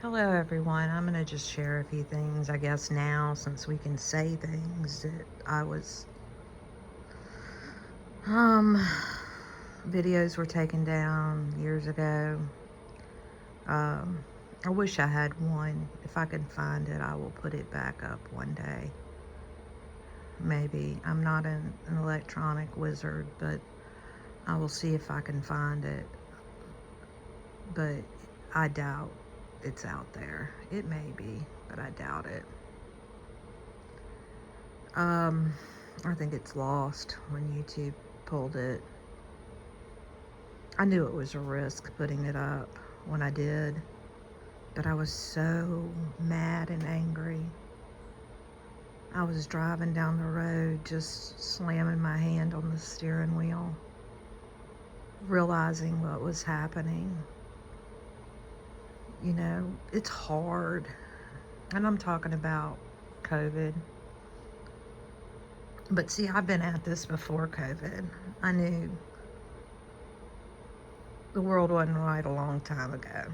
Hello everyone. I'm going to just share a few things, I guess now, since we can say things that I was um videos were taken down years ago. I wish I had one. If I can find it, I will put it back up one day. Maybe. I'm not an electronic wizard, but I will see if I can find it. But I doubt it's out there. It may be, but I doubt it. Um, I think it's lost when YouTube pulled it. I knew it was a risk putting it up when I did, but I was so mad and angry. I was driving down the road just slamming my hand on the steering wheel, realizing what was happening. You know, it's hard. And I'm talking about COVID. But see, I've been at this before COVID. I knew the world wasn't right a long time ago.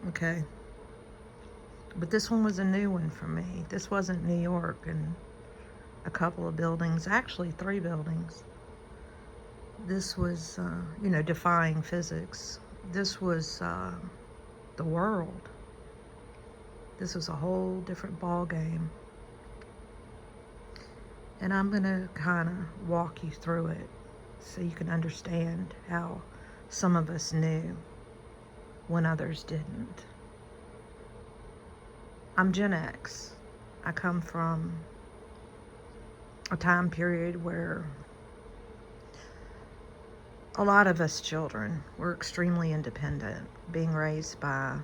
Okay? But this one was a new one for me. This wasn't New York and a couple of buildings, actually 3 buildings. This was, defying physics. This was the world. This was a whole different ball game. And I'm going to kind of walk you through it so you can understand how some of us knew when others didn't. I'm Gen X. I come from a time period where a lot of us children were extremely independent, being raised by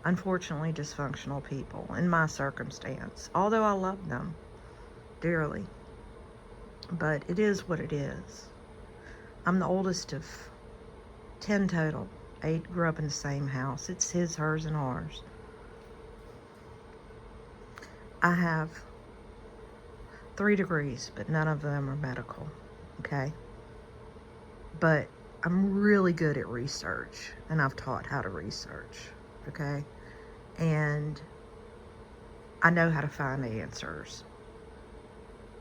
unfortunately dysfunctional people in my circumstance, although I loved them dearly. But it is what it is. I'm the oldest of 10 total. 8 grew up in the same house. It's his, hers, and ours. I have 3 degrees, but none of them are medical, okay? But I'm really good at research, and I've taught how to research, okay? And I know how to find answers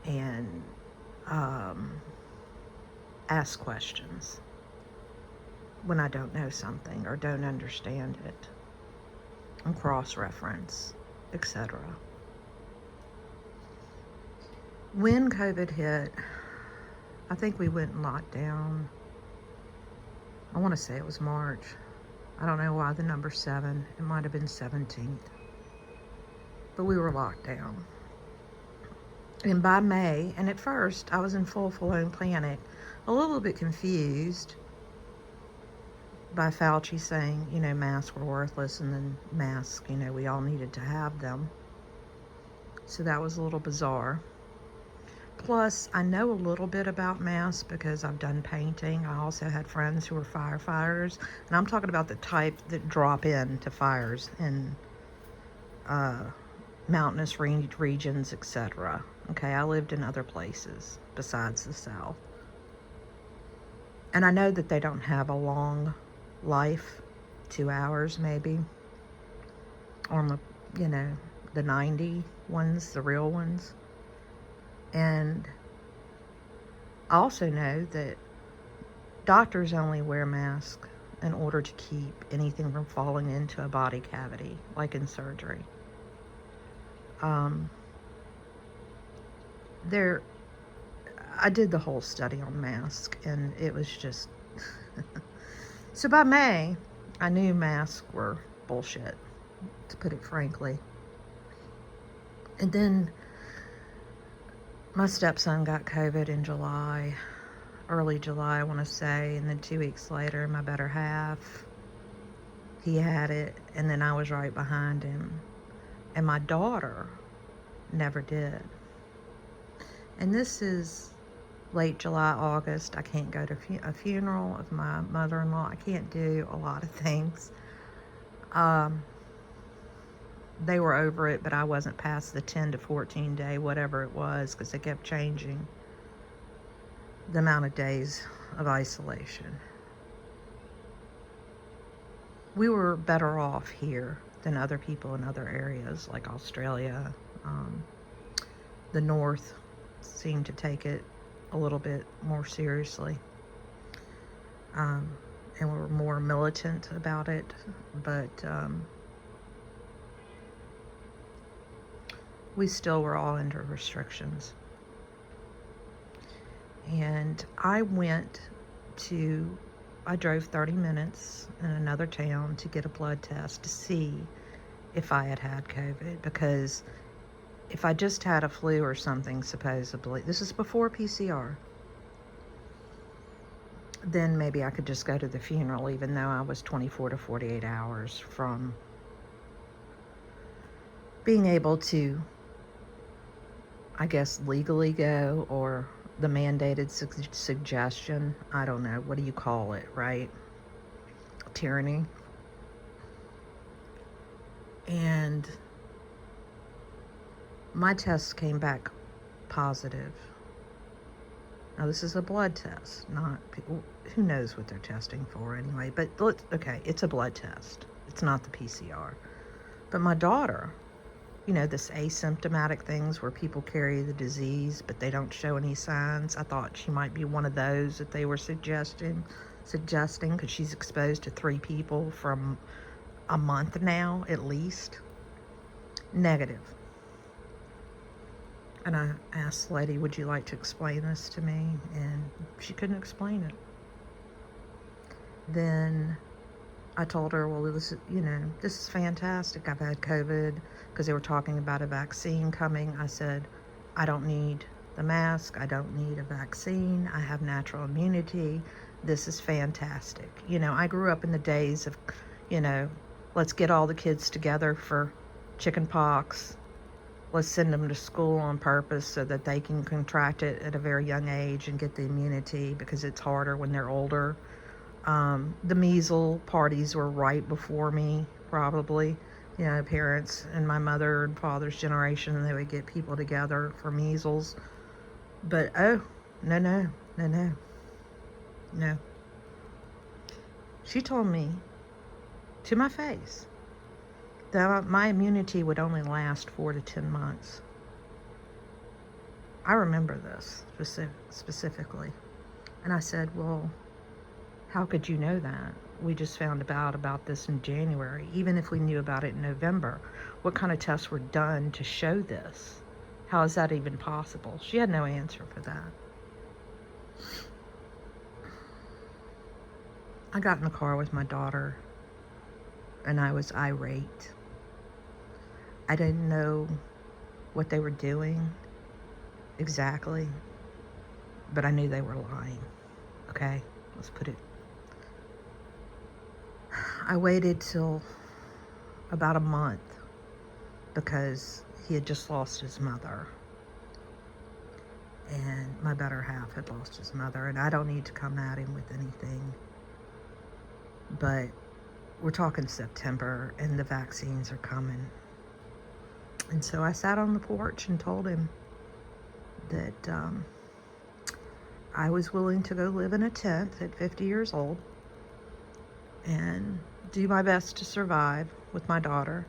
and ask questions when I don't know something or don't understand it, and cross-reference, etc. When COVID hit, I think we went in lockdown. I want to say it was March. I don't know why the number 7. It might have been 17th. But we were locked down. And by May, and at first I was in full-blown panic, a little bit confused by Fauci saying, masks were worthless, and then masks, we all needed to have them. So that was a little bizarre. Plus, I know a little bit about masks because I've done painting. I also had friends who were firefighters, and I'm talking about the type that drop into fires in mountainous regions, etc. Okay, I lived in other places besides the South. And I know that they don't have a long life, 2 hours maybe, on the 90 ones, the real ones. And I also know that doctors only wear masks in order to keep anything from falling into a body cavity, like in surgery. I did the whole study on masks, and it was just... So by May, I knew masks were bullshit, to put it frankly. And then my stepson got COVID in July, early July, I want to say, and then 2 weeks later, my better half, he had it, and then I was right behind him. And my daughter never did. And this is late July, August. I can't go to a funeral of my mother-in-law. I can't do a lot of things. They were over it, but I wasn't past the 10 to 14 day, whatever it was, because they kept changing the amount of days of isolation. We were better off here than other people in other areas like Australia. The North seemed to take it a little bit more seriously, and were more militant about it, but we still were all under restrictions. And I drove 30 minutes in another town to get a blood test to see if I had had COVID, because if I just had a flu or something, supposedly, this is before PCR, then maybe I could just go to the funeral, even though I was 24 to 48 hours from being able to, I guess, legally go, or the mandated suggestion. I don't know. What do you call it, right? Tyranny. And my test came back positive. Now, this is a blood test, not people, who knows what they're testing for anyway. But okay, it's a blood test. It's not the PCR. But my daughter, you know, this asymptomatic things where people carry the disease but they don't show any signs. I thought she might be one of those that they were suggesting, because she's exposed to 3 people from a month now, at least. Negative. And I asked the lady, would you like to explain this to me? And she couldn't explain it. Then I told her, well, this is fantastic. I've had COVID, because they were talking about a vaccine coming. I said, I don't need the mask. I don't need a vaccine. I have natural immunity. This is fantastic. You know, I grew up in the days of, let's get all the kids together for chicken pox. Let's send them to school on purpose so that they can contract it at a very young age and get the immunity, because it's harder when they're older. The measles parties were right before me, probably. You know, parents and my mother and father's generation, they would get people together for measles. But, oh, no. She told me to my face that my immunity would only last 4 to 10 months. I remember this specifically. And I said, well, how could you know that? We just found out about this in January. Even if we knew about it in November, what kind of tests were done to show this? How is that even possible? She had no answer for that. I got in the car with my daughter, and I was irate. I didn't know what they were doing exactly, but I knew they were lying. Okay, let's put it. I waited till about a month, because he had just lost his mother, and my better half had lost his mother, and I don't need to come at him with anything, but we're talking September, and the vaccines are coming. And so I sat on the porch and told him that I was willing to go live in a tent at 50 years old and do my best to survive with my daughter,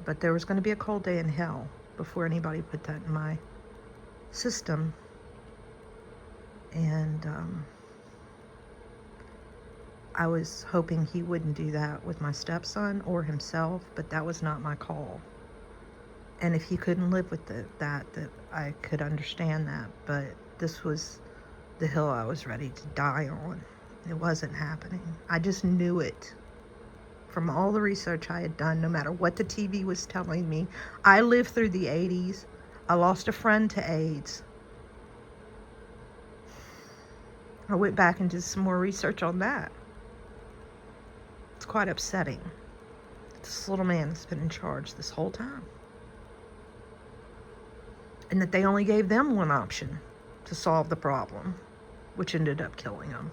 but there was going to be a cold day in hell before anybody put that in my system. And I was hoping he wouldn't do that with my stepson or himself, but that was not my call. And if he couldn't live with that I could understand that, but this was the hill I was ready to die on. It wasn't happening. I just knew it from all the research I had done, no matter what the TV was telling me. I lived through the 80s. I lost a friend to AIDS. I went back and did some more research on that. It's quite upsetting. This little man has been in charge this whole time. And that they only gave them one option to solve the problem, which ended up killing them.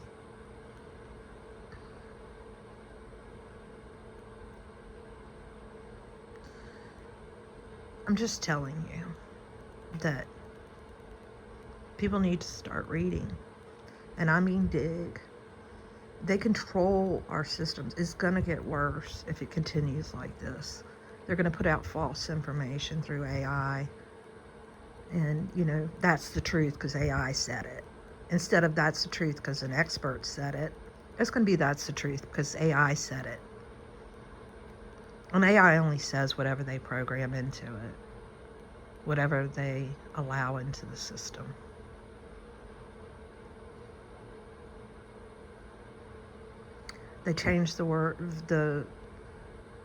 I'm just telling you that people need to start reading. And I mean dig. They control our systems. It's going to get worse if it continues like this. They're going to put out false information through AI. And, you know, that's the truth because AI said it. Instead of that's the truth because an expert said it, it's going to be that's the truth because AI said it. And AI only says whatever they program into it, whatever they allow into the system. They changed the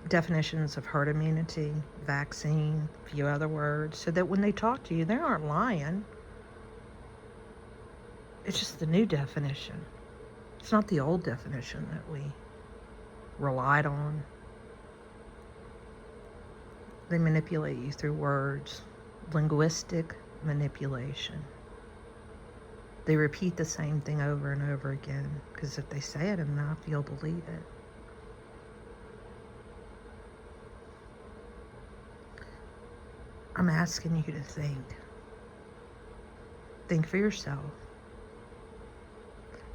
definitions of herd immunity, vaccine, a few other words, so that when they talk to you, they aren't lying. It's just the new definition. It's not the old definition that we relied on. They manipulate you through words, linguistic manipulation. They repeat the same thing over and over again, because if they say it enough, you'll believe it. I'm asking you to think. Think for yourself.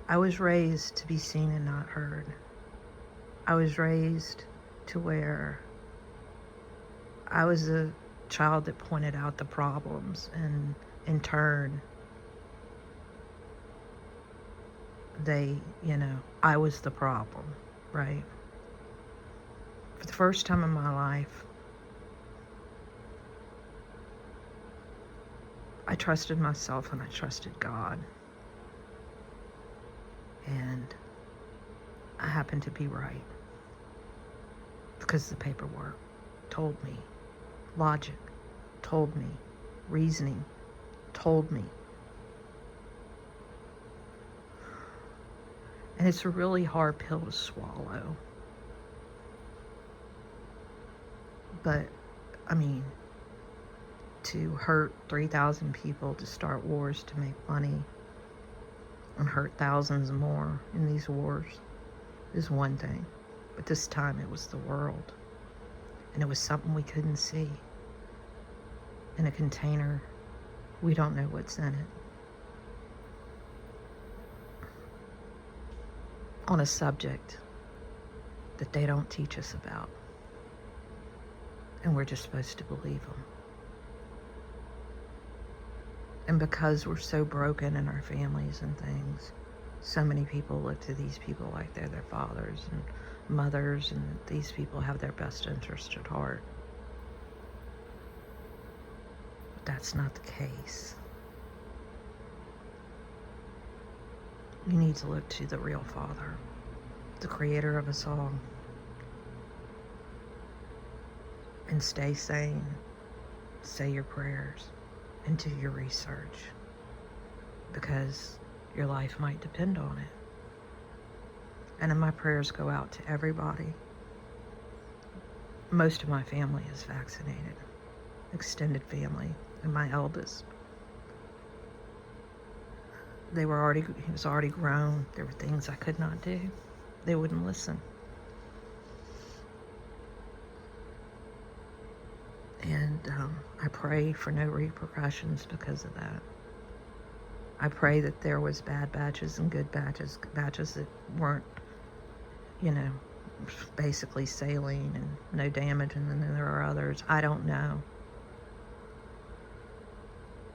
I was raised to be seen and not heard. I was raised to where I was a child that pointed out the problems, and in turn, I was the problem, right? For the first time in my life, I trusted myself and I trusted God. And I happened to be right. Because the paperwork told me. Logic told me. Reasoning told me. And it's a really hard pill to swallow. But, I mean, to hurt 3,000 people, to start wars, to make money, and hurt thousands more in these wars is one thing. But this time it was the world. And it was something we couldn't see. In a container, we don't know what's in it. On a subject that they don't teach us about. And we're just supposed to believe them. And because we're so broken in our families and things, so many people look to these people like they're their fathers and mothers, and these people have their best interest at heart. But that's not the case. You need to look to the real Father, the creator of us all, and stay sane, say your prayers, and do your research, because your life might depend on it. And then my prayers go out to everybody. Most of my family is vaccinated, extended family, and my eldest. He was already grown. There were things I could not do. They wouldn't listen. And I pray for no repercussions because of that. I pray that there was bad batches and good batches that weren't, basically saline and no damage, and then there are others. I don't know.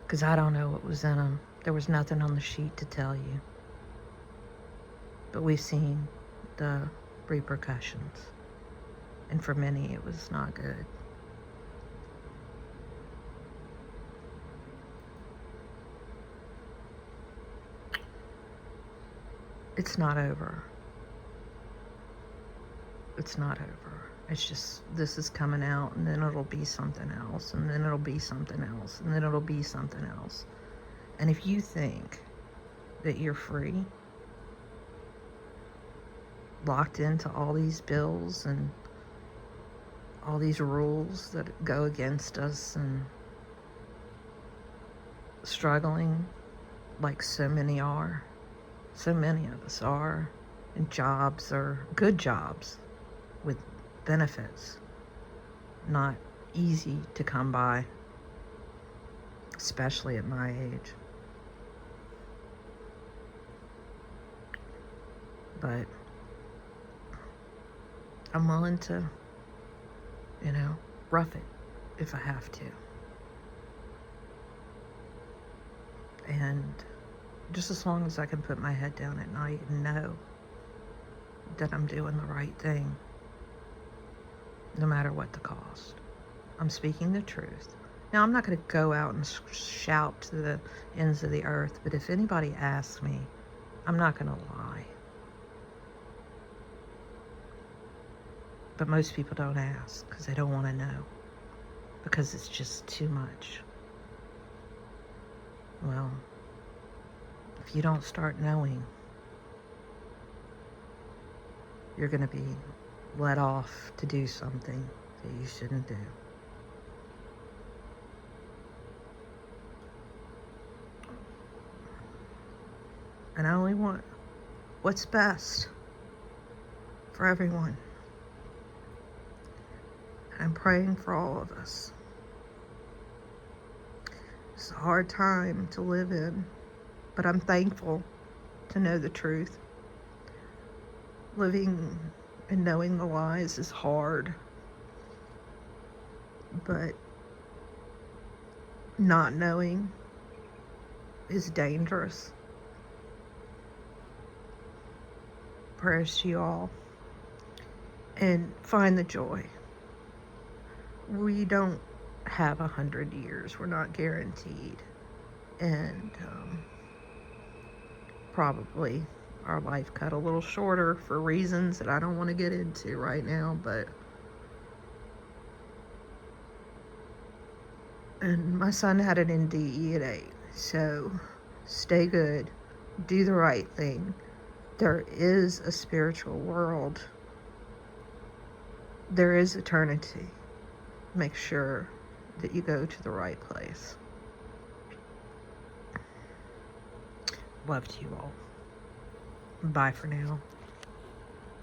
Because I don't know what was in them. There was nothing on the sheet to tell you. But we've seen the repercussions. And for many, it was not good. It's not over. It's not over. It's just, this is coming out, and then it'll be something else, and then it'll be something else, and then it'll be something else. And if you think that you're free, locked into all these bills and all these rules that go against us, and struggling like so many of us are, and jobs are good jobs with benefits, not easy to come by, especially at my age. But I'm willing to, rough it if I have to. And just as long as I can put my head down at night and know that I'm doing the right thing, no matter what the cost. I'm speaking the truth. Now, I'm not going to go out and shout to the ends of the earth, but if anybody asks me, I'm not going to lie. But most people don't ask because they don't want to know, because it's just too much. Well, if you don't start knowing, you're going to be let off to do something that you shouldn't do. And I only want what's best for everyone. I'm praying for all of us. It's a hard time to live in, but I'm thankful to know the truth. Living and knowing the lies is hard, but not knowing is dangerous. Prayers to you all, and find the joy. We don't have 100 years. We're not guaranteed. And probably our life cut a little shorter for reasons that I don't want to get into right now, and my son had an NDE at 8, so stay good, do the right thing. There is a spiritual world. There is eternity. Make sure that you go to the right place. Love to you all. Bye for now.